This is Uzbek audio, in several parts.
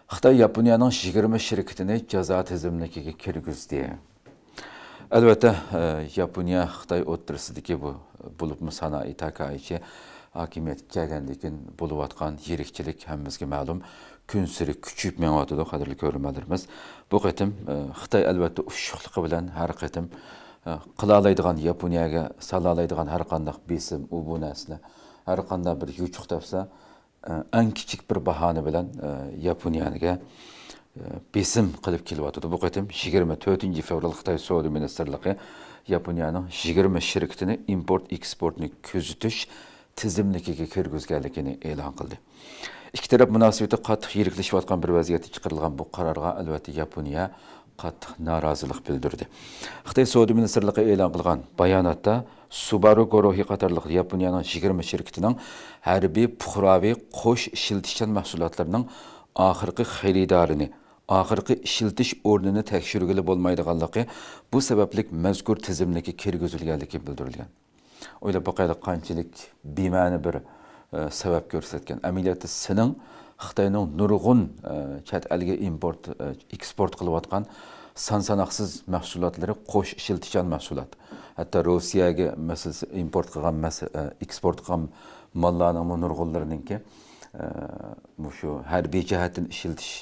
Xitay Yaponiyaning 20 şirketini jazo tizimligiga kirgizdi. Albatta, Yaponiya Xitoy o'rtasidagi bu bo'libmi sanoat taqoyichi hokimiyatga kelgandan bo'layotgan yirikchilik hammamizga ma'lum kun sari kuchayib menyotidi, qadrli ko'rganlarimiz. Bu qatim Xitoy albatta ushuqligi bilan har qatim qila oladigan Yaponiyaga sala oladigan har qanday besim bu narsani har qanday bir yuchuq topsa eng kichik bir bahona bilan Yaponiyaga besim qilib kelyotdi. Bu qatim 24-fevral Xitoy Savdo Ministerligi Yaponiyaning 20 shirkatini import-eksportni kuzatish tizimligiga kirgizganligini e'lon qildi. Ikki taraf munosabati qattiq yiriklashayotgan bir vaziyatda chiqarilgan bu qarorga albatta Yaponiya qattiq norozilik bildirdi. Xitoy Savdo Ministerligi e'lon qilgan bayonotda Subaru guruhi qatorliq Yaponiyaning 20 shirkatining harbiy puhraviy qo'sh ishlatishchan mahsulotlarining oxirgi xaridorini oxirgi ishiltish o'rnini tekshirgili bo'lmaydiganligi bu sababli mazkur tizimlikka kirgizilganligi bildirilgan. O'ylab boqaylik qanchalik bema'ni bir sabab ko'rsatgan. Amaliyotda sening Xitoyning nurg'un chet elga import eksport qilayotgan son-sanoqsiz mahsulotlari qo'sh ishiltishchan mahsulot. Hatto Rossiyaga masalan import qilgan eksport qilgan mallarning nurg'unlarininki shu harbiy jihatdan ishiltish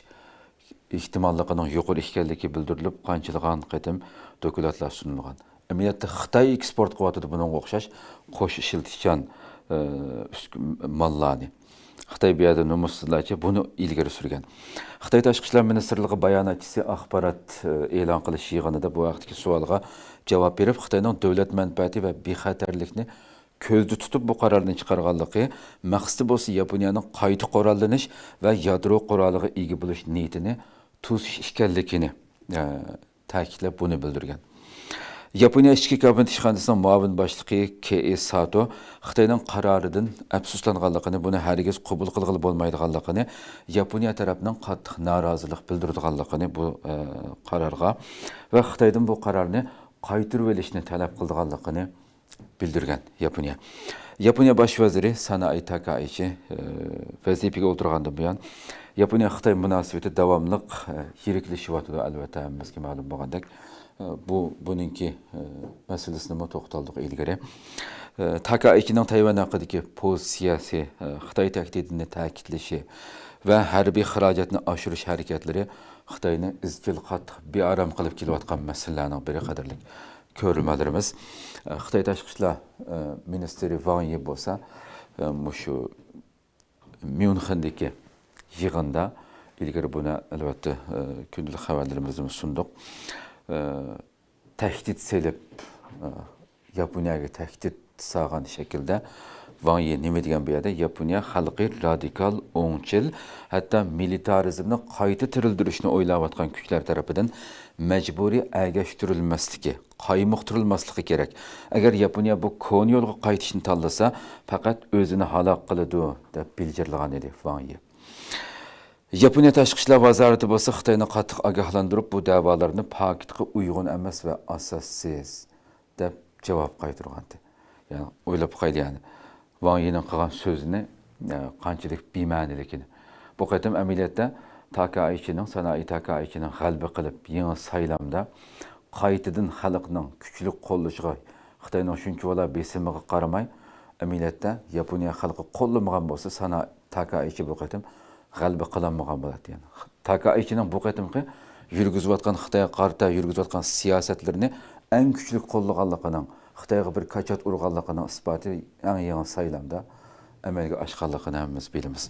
ehtimolligining yuqori ekanligi bildirilib, qanchalagan qatim dokumentlar sunilgan. Amaliyotda Xitoy eksport qilyotdi bunga o'xshash qo'sh ishiltishchan mallarni. Xitoy bu yerda nomussizlarcha buni ilgari surgan. Xitoy Tashqi ishlar ministrligi bayonotchisi axborot e'lon qilish yig'inida bu vaqtdagi savolga javob berib, Xitoyning davlat manfaati va bexatarlikni ko'zda tutib bu qarorni chiqarganligi maqsadi bo'lsa Yaponiyaning qayta qurollanish va yadro quroliga ega bo'lish niyatini tuzish ekanligini ta'kidlab buni bildirgan. Yaponiya ichki kabinet ishxonasining muavin boshlig'i Kei Sato Xitoyning qaroridan afsuslanganligini, buni hargiz qabul qilg'ili bo'lmaydiganligini, Yaponiya tarafining qattiq norozilik bildirganligini bu qarorga va Xitoydan bu qarorni qaytarib olishni talab qilganligini bildirgan Yaponiya. Yaponiya bosh vaziri Sanoat Takaichi vazifaga o'tirgandan buyon Yaponiya Xitoy munosabati davomli yiriklashyapti, albatta hammamizga ma'lum bo'lgandek. Buningki masalasini to'xtaldik ilgari. Takaichining Tayvan haqidagi pozitsiyasi, Xitoy tahdidini ta'kidlashi va harbiy xarajatni oshirish harakatlari Xitoyni izchil qattiq bearam qilib kelayotgan masalalarning biri qadrli ko'rilmalarimiz. Xitoy Tashqi ishlar ministri Wang Yi bo'lsa, shu Myunxendagi yig'inda ilgari buni albatta kundalik xabarlarimizni sundiq. Tehdit selib Yaponiyaga tehdit sağan şekilde Wang Yi nima degan bu yerda Yaponiya xalqi radikal, o'ngchil, hatto militarizmni qayta tirildirishni o'ylayotgan kuchlar tarafidan majburiy agashtirilmasligi, qaymoqtirilmasligi kerak. Agar Yaponiya bu kon yo'lga qaytishni tanlasa, faqat o'zini halok qiladi deb bildirgan edi Wang Yi. Yaponiya Tashqi ishlar vazirati bo'lsa Xitoyni qattiq ogohlantirib, bu da'volarni paketga uyg'un emas va asossiz deb javob qaytargandi. Ya'ni o'ylab qo'ydi, ya'ni Wang Yining qilgan so'zini qanchalik bema'niligini. Bu qatim amaliyotda Takaichining, Sanoat Takaichining g'alaba qilib, yangi saylamda qaytadan xalqning kuchli qo'llashiga Xitoyning shuncha besimiga qaramay, amaliyotda Yaponiya xalqi qo'llamagan bo'lsa, Sanoat Takaichi bu qatim g'alaba qilinmagan bo'ladi. Yani Takaichining bu qatimqi yurgizayotgan Xitoyga qarata yurgizayotgan siyosatlarini eng kuchli qo'llaganligining, Xitoyga bir qachot urganligining isboti yangi saylamda amalga oshganligini hammamiz bilamiz.